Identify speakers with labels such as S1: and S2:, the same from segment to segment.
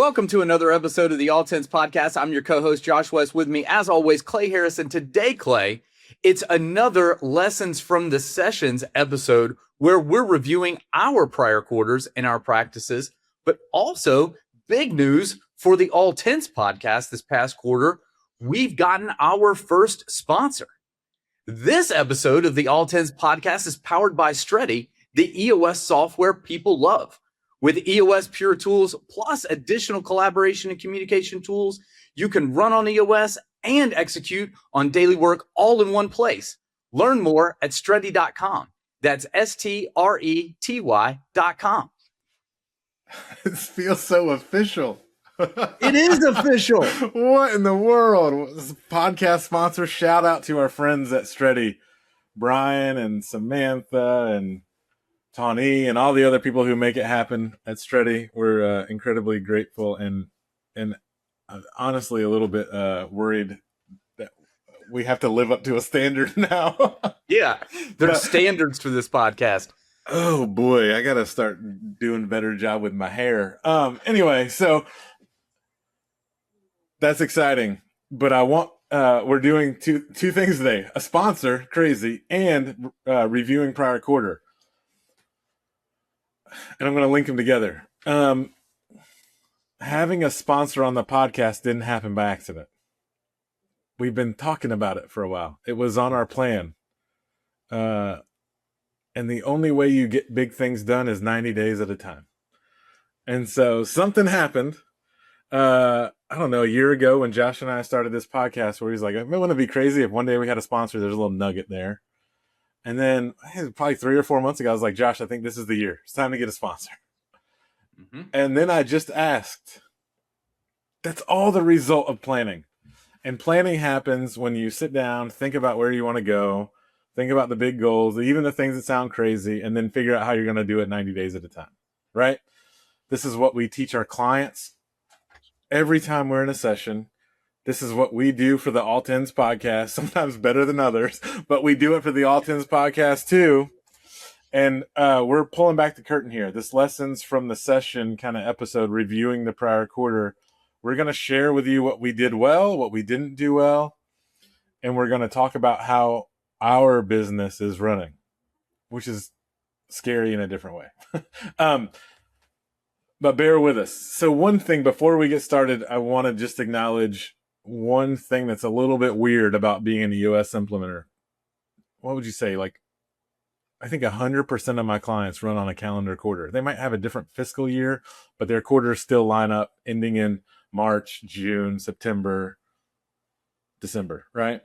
S1: Welcome to another episode of the All Tens Podcast. I'm your co-host, Josh West. With me, as always, Clay Harrison. Today, Clay, it's another Lessons from the Sessions episode where we're reviewing our prior quarters and our practices, but also big news for the All Tens Podcast this past quarter. We've gotten our first sponsor. This episode of the All Tens Podcast is powered by Stretty, the EOS software people love. With EOS Pure Tools plus additional collaboration and communication tools, you can run on EOS and execute on daily work all in one place. Learn more at Stretty.com. That's STRETY.com.
S2: This feels so official.
S1: It is official.
S2: What in the world? This podcast sponsor. Shout out to our friends at Stretty, Brian and Samantha and Tawny and all the other people who make it happen at Stretty. We're incredibly grateful and honestly a little bit worried that we have to live up to a standard now.
S1: Yeah, there's standards for this podcast.
S2: Oh boy, I gotta start doing a better job with my hair. Anyway, so that's exciting. But I want we're doing two things today: a sponsor, crazy, and reviewing prior quarter. And I'm going to link them together. Having a sponsor on the podcast didn't happen by accident. We've been talking about it for a while. It was on our plan. And the only way you get big things done is 90 days at a time. And so something happened, I don't know, a year ago when Josh and I started this podcast where he's like, it wouldn't it be crazy if one day we had a sponsor, there's a little nugget there. And then probably 3 or 4 months ago, I was like, Josh, I think this is the year. It's time to get a sponsor. Mm-hmm. And then I just asked. That's all the result of planning. And planning happens when you sit down, think about where you want to go, think about the big goals, even the things that sound crazy, and then figure out how you're going to do it 90 days at a time, right? This is what we teach our clients every time we're in a session. This is what we do for the All Tens Podcast, sometimes better than others, but we do it for the All Tens Podcast too. And we're pulling back the curtain here. This Lessons from the Session kind of episode, reviewing the prior quarter. We're going to share with you what we did well, what we didn't do well, and we're going to talk about how our business is running, which is scary in a different way. But bear with us. So one thing before we get started, I want to just acknowledge one thing that's a little bit weird about being an EOS implementer. What would you say? Like, I think 100% of my clients run on a calendar quarter. They might have a different fiscal year, but their quarters still line up ending in March, June, September, December, right?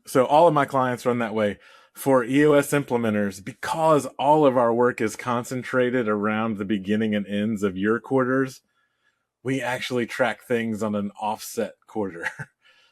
S2: So all of my clients run that way. For EOS implementers, because all of our work is concentrated around the beginning and ends of your quarters, we actually track things on an offset quarter.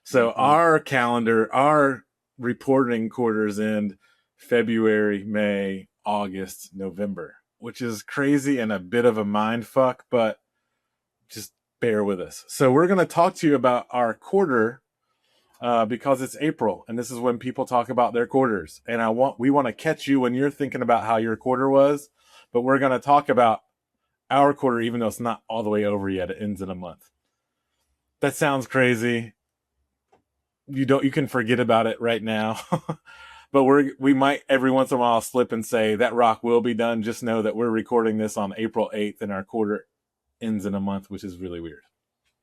S2: So our calendar, our reporting quarters end February, May, August, November, which is crazy and a bit of a mind fuck, but just bear with us. So we're going to talk to you about our quarter because it's April, and this is when people talk about their quarters. And we want to catch you when you're thinking about how your quarter was, but we're going to talk about our quarter, even though it's not all the way over yet. It ends in a month. That sounds crazy. You can forget about it right now. But we might every once in a while slip and say that rock will be done. Just know that we're recording this on April 8th and our quarter ends in a month, which is really weird.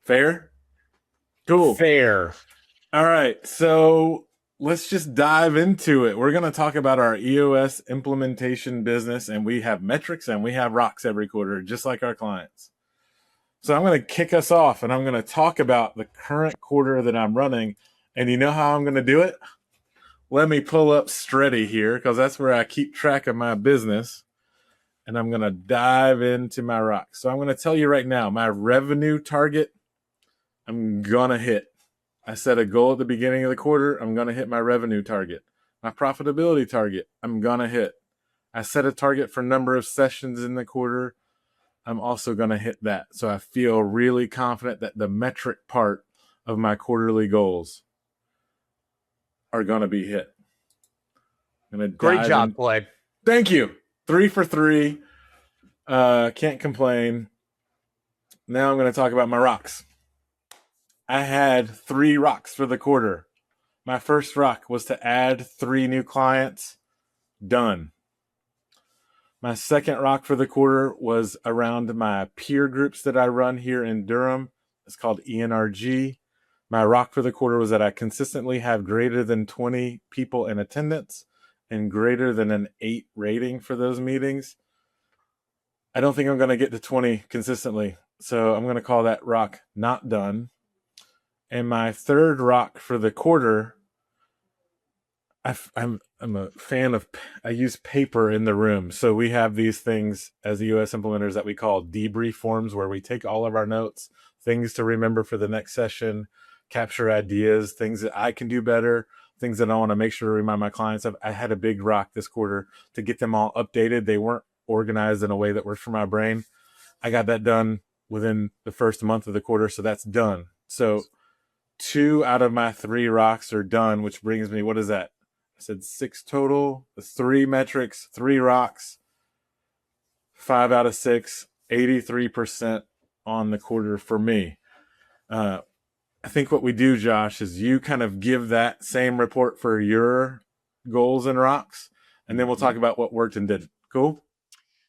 S2: Fair? Cool.
S1: Fair.
S2: All right. So let's just dive into it. We're going to talk about our EOS implementation business, and we have metrics and we have rocks every quarter, just like our clients. So I'm going to kick us off, and I'm going to talk about the current quarter that I'm running. And you know how I'm going to do it? Let me pull up Stretty here, because that's where I keep track of my business. And I'm going to dive into my rocks. So I'm going to tell you right now, my revenue target, I'm going to hit. I set a goal at the beginning of the quarter. I'm going to hit my revenue target. My profitability target, I'm going to hit. I set a target for number of sessions in the quarter. I'm also going to hit that. So I feel really confident that the metric part of my quarterly goals are going to be hit.
S1: Great job, Clay.
S2: Thank you. 3 for 3. Can't complain. now I'm going to talk about my rocks. I had 3 rocks for the quarter. My first rock was to add 3 new clients. Done. My second rock for the quarter was around my peer groups that I run here in Durham. It's called ENRG. My rock for the quarter was that I consistently have greater than 20 people in attendance and greater than an 8 rating for those meetings. I don't think I'm going to get to 20 consistently, so I'm going to call that rock not done. And my third rock for the quarter, I'm a fan of, I use paper in the room. So we have these things as US implementers that we call debrief forms, where we take all of our notes, things to remember for the next session, capture ideas, things that I can do better, things that I want to make sure to remind my clients of. I had a big rock this quarter to get them all updated. They weren't organized in a way that worked for my brain. I got that done within the first month of the quarter, so that's done. So 2 out of my 3 rocks are done, which brings me, what is that? I said 6 total, 3 metrics, 3 rocks, 5 out of 6, 83% on the quarter for me. I think what we do, Josh, is you kind of give that same report for your goals and rocks, and then we'll talk about what worked and didn't. Cool?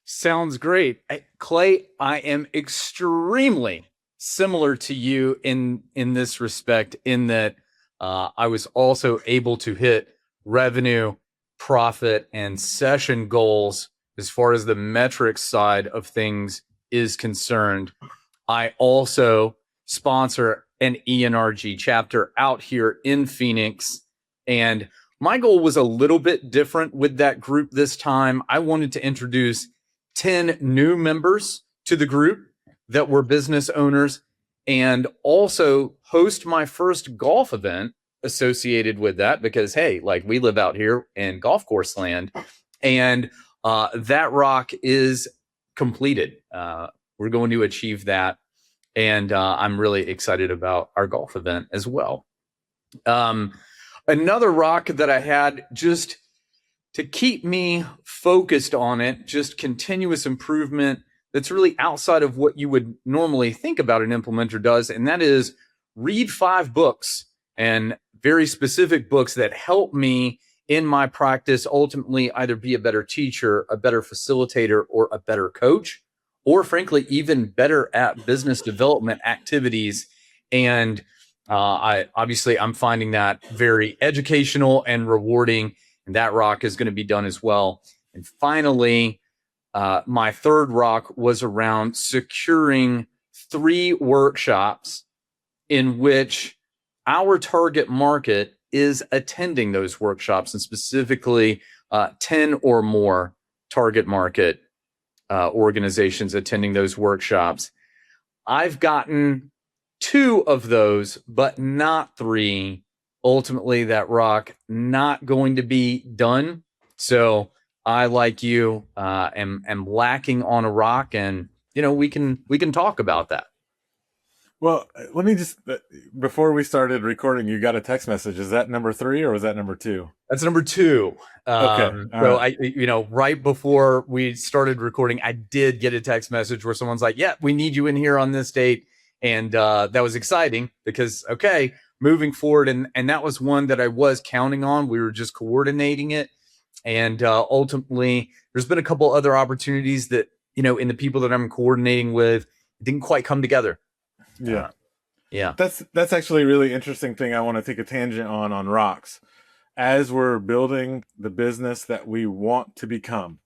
S1: Sounds great. Clay, I am extremely similar to you in this respect, in that I was also able to hit revenue, profit, and session goals as far as the metrics side of things is concerned. I also sponsor an ENRG chapter out here in Phoenix, and my goal was a little bit different with that group this time. I wanted to introduce 10 new members to the group that were business owners, and also host my first golf event associated with that, because hey, like, we live out here in golf course land, and that rock is completed. We're going to achieve that, and I'm really excited about our golf event as well. Another rock that I had, just to keep me focused on it, just continuous improvement that's really outside of what you would normally think about an implementer does, and that is read 5 books, and very specific books that help me in my practice ultimately either be a better teacher, a better facilitator, or a better coach, or frankly, even better at business development activities. And I'm finding that very educational and rewarding, and that rock is going to be done as well. And finally, my third rock was around securing 3 workshops in which our target market is attending those workshops, and specifically 10 or more target market organizations attending those workshops. I've gotten 2 of those, but not 3. Ultimately, that rock not going to be done. So I, like you, am lacking on a rock, and we can talk about that.
S2: Well, let me just, before we started recording, you got a text message. Is that number 3 or was that number 2?
S1: That's number 2.
S2: Okay.
S1: So
S2: right.
S1: Right before we started recording, I did get a text message where someone's like, yeah, we need you in here on this date. And that was exciting because, okay, moving forward. And that was one that I was counting on. We were just coordinating it. And ultimately, there's been a couple other opportunities that, in the people that I'm coordinating with, it didn't quite come together.
S2: Yeah.
S1: Yeah.
S2: That's actually a really interesting thing I want to take a tangent on rocks. As we're building the business that we want to become,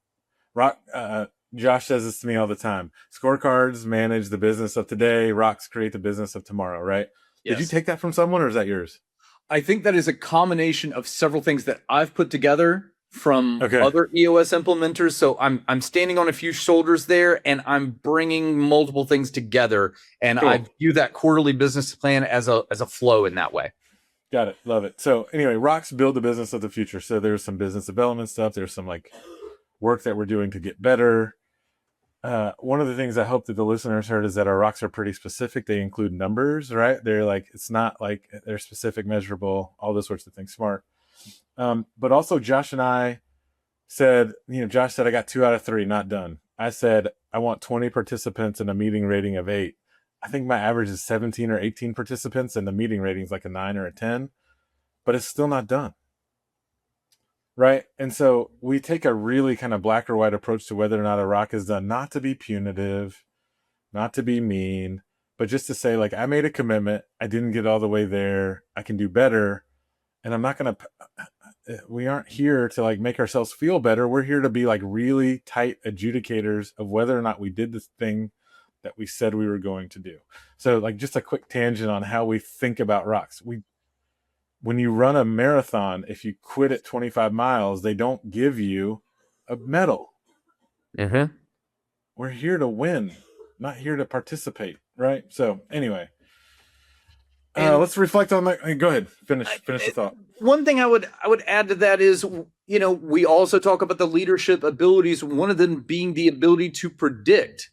S2: Josh says this to me all the time. Scorecards manage the business of today. Rocks create the business of tomorrow, right? Yes. Did you take that from someone, or is that yours?
S1: I think that is a combination of several things that I've put together from other EOS implementers. So I'm standing on a few shoulders there, and I'm bringing multiple things together. And cool. I view that quarterly business plan as a flow in that way.
S2: Got it. Love it. So anyway, rocks build the business of the future. So there's some business development stuff. There's some work that we're doing to get better. One of the things I hope that the listeners heard is that our rocks are pretty specific. They include numbers, right? They're it's not like they're specific, measurable, all those sorts of things. Smart. But also Josh and I said, Josh said, I got 2 out of 3, not done. I said, I want 20 participants and a meeting rating of 8. I think my average is 17 or 18 participants, and the meeting rating is like a 9 or a 10, but it's still not done. Right. And so we take a really kind of black or white approach to whether or not a rock is done, not to be punitive, not to be mean, but just to say, like, I made a commitment. I didn't get all the way there. I can do better. And I'm not going to, we aren't here to like make ourselves feel better. We're here to be like really tight adjudicators of whether or not we did the thing that we said we were going to do. So, like, just a quick tangent on how we think about rocks. When you run a marathon, if you quit at 25 miles, they don't give you a medal.
S1: Mm-hmm.
S2: We're here to win, not here to participate, right? So anyway, let's reflect on that. Go ahead, finish the thought.
S1: One thing I would add to that is, we also talk about the leadership abilities, one of them being the ability to predict.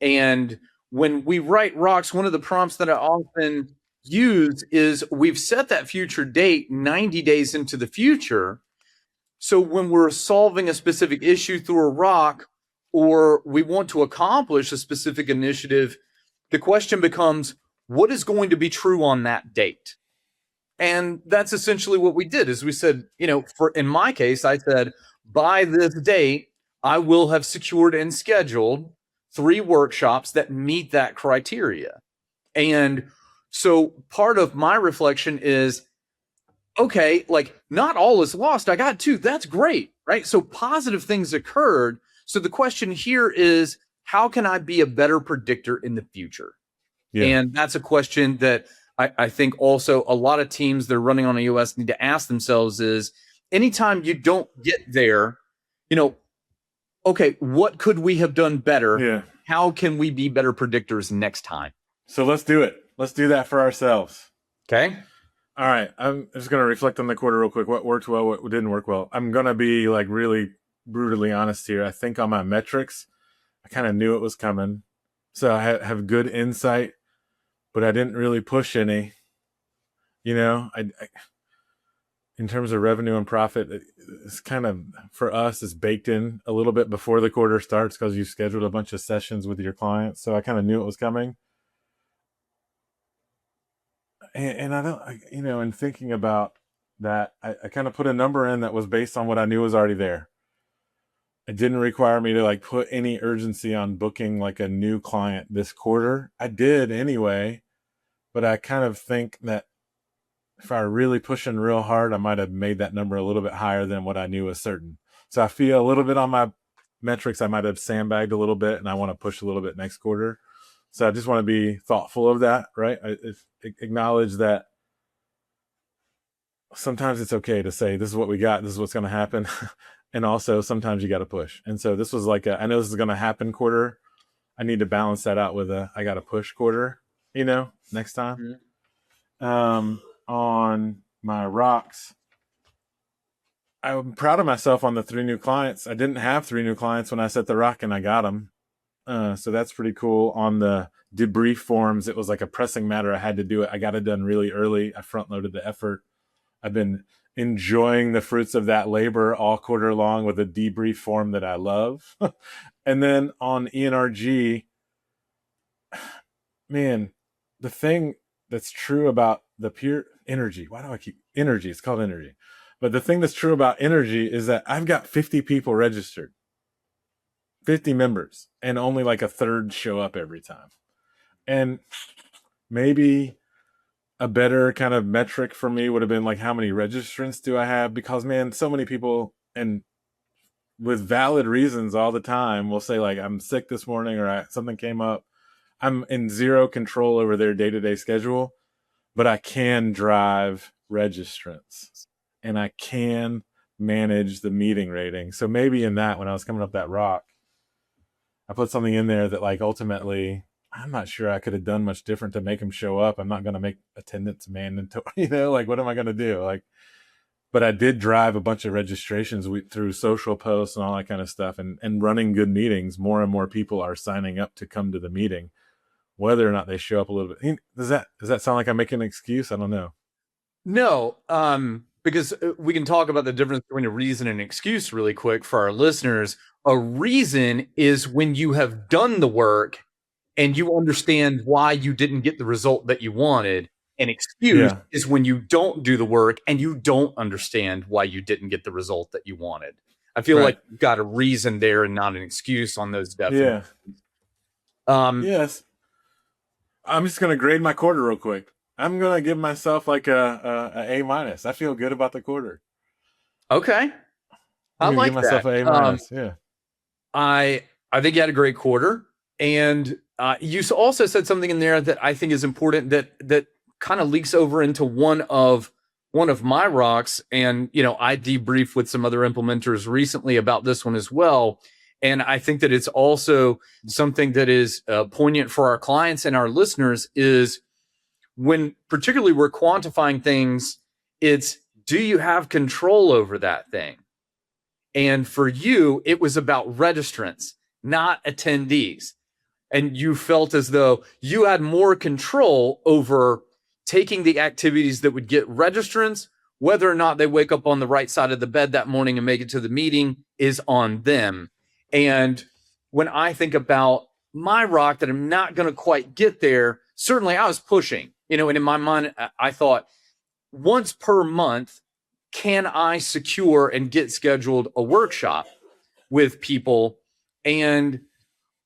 S1: And when we write rocks, one of the prompts that I often use is we've set that future date 90 days into the future. So when we're solving a specific issue through a rock, or we want to accomplish a specific initiative, the question becomes, what is going to be true on that date? And that's essentially what we did. Is we said, in my case, I said, by this date, I will have secured and scheduled 3 workshops that meet that criteria. And so part of my reflection is, okay, like, not all is lost. I got 2. That's great, right? So positive things occurred. So the question here is, how can I be a better predictor in the future? Yeah. And that's a question that I think also a lot of teams that are running on iOS need to ask themselves is, anytime you don't get there, okay, what could we have done better?
S2: Yeah.
S1: How can we be better predictors next time?
S2: So let's do it. Let's do that for ourselves.
S1: Okay.
S2: All right. I'm just going to reflect on the quarter real quick. What worked well, what didn't work well. I'm going to be like really brutally honest here. I think on my metrics, I kind of knew it was coming. So I have good insight, but I didn't really push any. I in terms of revenue and profit, it's kind of, for us, it's baked in a little bit before the quarter starts because you've scheduled a bunch of sessions with your clients. So I kind of knew it was coming. And I don't, in thinking about that, I kind of put a number in that was based on what I knew was already there. It didn't require me to like put any urgency on booking like a new client this quarter. I did anyway, but I kind of think that if I were really pushing real hard, I might have made that number a little bit higher than what I knew was certain. So I feel a little bit on my metrics, I might have sandbagged a little bit, and I want to push a little bit next quarter. So I just want to be thoughtful of that, right? I acknowledge that sometimes it's okay to say, this is what we got, this is what's going to happen. And also sometimes you got to push. And so this was like, I know this is going to happen quarter. I need to balance that out with I got to push quarter, next time. Mm-hmm. On my rocks, I'm proud of myself on the 3 new clients. I didn't have 3 new clients when I set the rock, and I got them. So that's pretty cool. On the debrief forms, it was like a pressing matter. I had to do it. I got it done really early. I front loaded the effort. I've been enjoying the fruits of that labor all quarter long with a debrief form that I love. And then on ENRG, man, the thing that's true about the peer energy, why do I keep energy? It's called energy. But the thing that's true about energy is that I've got 50 people registered, 50 members, and only like a third show up every time. And maybe a better kind of metric for me would have been like, how many registrants do I have? Because, man, so many people, and with valid reasons all the time, will say like, I'm sick this morning, or something came up. I'm in zero control over their day-to-day schedule, but I can drive registrants and I can manage the meeting rating. So maybe in that, when I was coming up that rock, I put something in there that like ultimately, I'm not sure I could have done much different to make them show up. I'm not going to make attendance mandatory, like what am I going to do? Like, but I did drive a bunch of registrations through social posts and all that kind of stuff, and running good meetings. More and more people are signing up to come to the meeting, whether or not they show up a little bit. Does that sound like I'm making an excuse? I don't know.
S1: No, because we can talk about the difference between a reason and an excuse really quick for our listeners. A reason is when you have done the work and you understand why you didn't get the result that you wanted. An excuse
S2: Yeah.
S1: is when you don't do the work and you don't understand why you didn't get the result that you wanted. I feel
S2: Right.
S1: like you've got a reason there and not an excuse on those definitions.
S2: Yeah. Yes. I'm just gonna grade my quarter real quick. I'm gonna give myself like a A minus. I feel good about the quarter.
S1: Okay. I
S2: I'm gonna give
S1: like that.
S2: myself an A minus. Yeah.
S1: I think you had a great quarter, and you also said something in there that I think is important that kind of leaks over into one of my rocks. And I debriefed with some other implementers recently about this one as well, and I think that it's also something that is poignant for our clients and our listeners. Is when particularly we're quantifying things, it's, do you have control over that thing? And for you, it was about registrants, not attendees. And you felt as though you had more control over taking the activities that would get registrants. Whether or not they wake up on the right side of the bed that morning and make it to the meeting is on them. And when I think about my rock that I'm not going to quite get there, certainly I was pushing, and in my mind, I thought, once per month, can I secure and get scheduled a workshop with people? And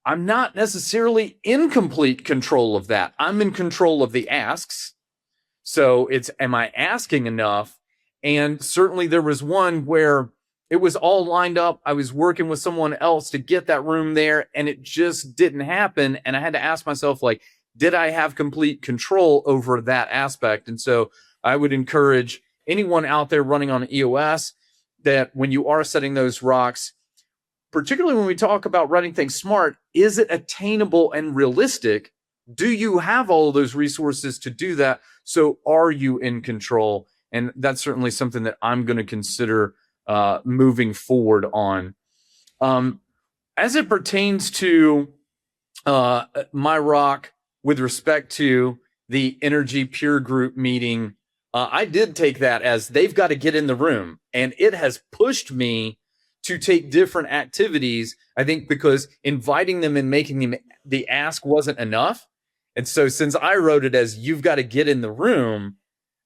S1: I'm not necessarily in complete control of that. I'm in control of the asks. So it's, am I asking enough? And certainly there was one where it was all lined up. I was working with someone else to get that room there, and it just didn't happen. And I had to ask myself, like, did I have complete control over that aspect? And so I would encourage anyone out there running on EOS that when you are setting those rocks, particularly when we talk about running things smart, is it attainable and realistic? Do you have all of those resources to do that? So are you in control? And that's certainly something that I'm going to consider moving forward on. As it pertains to my rock with respect to the Energy Peer Group meeting, I did take that as they've got to get in the room. And it has pushed me to take different activities, I think, because inviting them and making them the ask wasn't enough. And so since I wrote it as you've got to get in the room,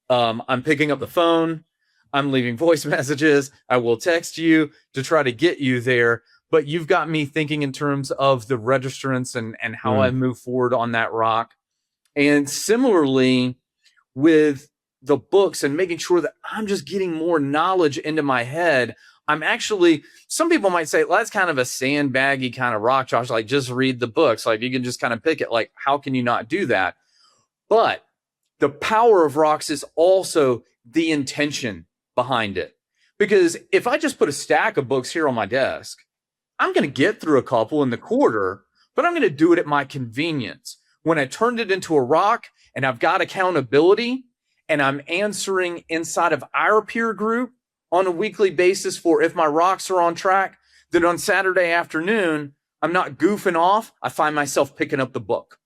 S1: I'm picking up the phone, I'm leaving voice messages, I will text you to try to get you there. But you've got me thinking in terms of the registrants and how I move forward on that rock. And similarly with the books and making sure that I'm just getting more knowledge into my head. I'm actually, some people might say, well, that's kind of a sandbaggy kind of rock, Josh. Like, just read the books. Like, you can just kind of pick it. Like, how can you not do that? But the power of rocks is also the intention behind it. Because if I just put a stack of books here on my desk, I'm going to get through a couple in the quarter, but I'm going to do it at my convenience. When I turned it into a rock and I've got accountability and I'm answering inside of our peer group on a weekly basis for if my rocks are on track, then on Saturday afternoon, I'm not goofing off. I find myself picking up the book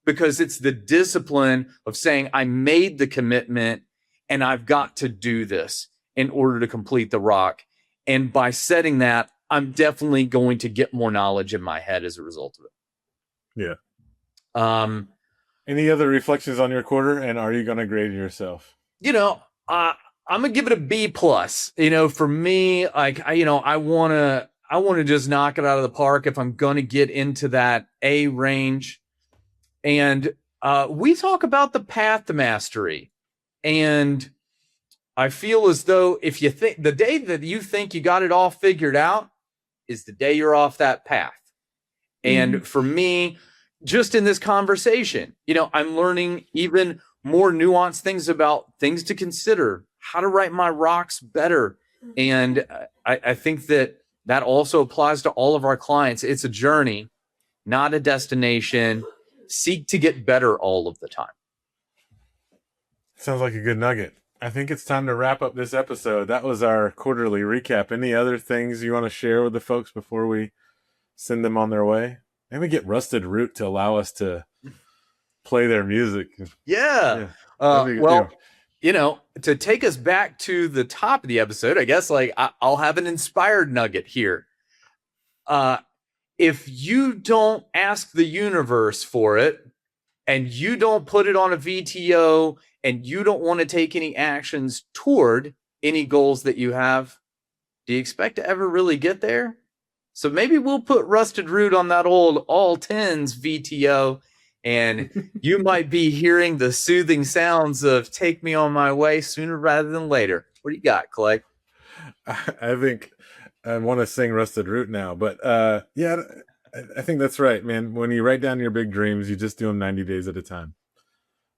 S1: because it's the discipline of saying I made the commitment and I've got to do this in order to complete the rock. And by setting that, I'm definitely going to get more knowledge in my head as a result of
S2: Yeah.
S1: it.
S2: Any other reflections on your quarter, and are you going to grade yourself?
S1: I'm gonna give it a B plus. For me, like I want to just knock it out of the park if I'm going to get into that A range. And we talk about the path to mastery, and I feel as though if you think the day that you think you got it all figured out is the day you're off that path. And for me, just in this conversation, I'm learning even more nuanced things about things to consider, how to write my rocks better. And I think that also applies to all of our clients. It's a journey, not a destination. Seek to get better all of the time.
S2: Sounds like a good nugget. I think it's time to wrap up this episode. That was our quarterly recap. Any other things you want to share with the folks before we send them on their way? Maybe get Rusted Root to allow us to play their music.
S1: Yeah. To take us back to the top of the episode, I guess, like I'll have an inspired nugget here. if you don't ask the universe for it and you don't put it on a VTO and you don't want to take any actions toward any goals that you have, do you expect to ever really get there? So maybe we'll put Rusted Root on that old all tens VTO, and you might be hearing the soothing sounds of Take Me On My Way sooner rather than later. What do you got, Clay?
S2: I think I want to sing Rusted Root now, but yeah, I think that's right, man. When you write down your big dreams, you just do them 90 days at a time.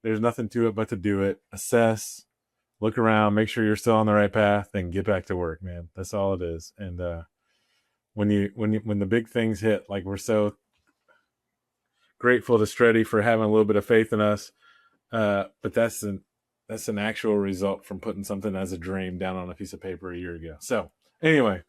S2: There's nothing to it but to do it, assess, look around, make sure you're still on the right path, and get back to work, man. That's all it is. And when the big things hit, like we're so grateful to Stretty for having a little bit of faith in us, but that's an actual result from putting something as a dream down on a piece of paper a year ago. So anyway,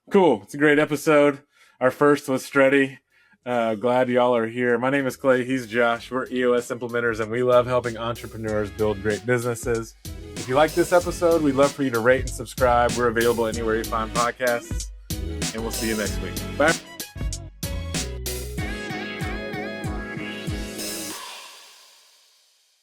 S2: cool. It's a great episode. Our first was Stretty. Glad y'all are here. My name is Clay. He's Josh. We're EOS implementers, and we love helping entrepreneurs build great businesses. If you like this episode, we'd love for you to rate and subscribe. We're available anywhere you find podcasts, and we'll see you next week. Bye.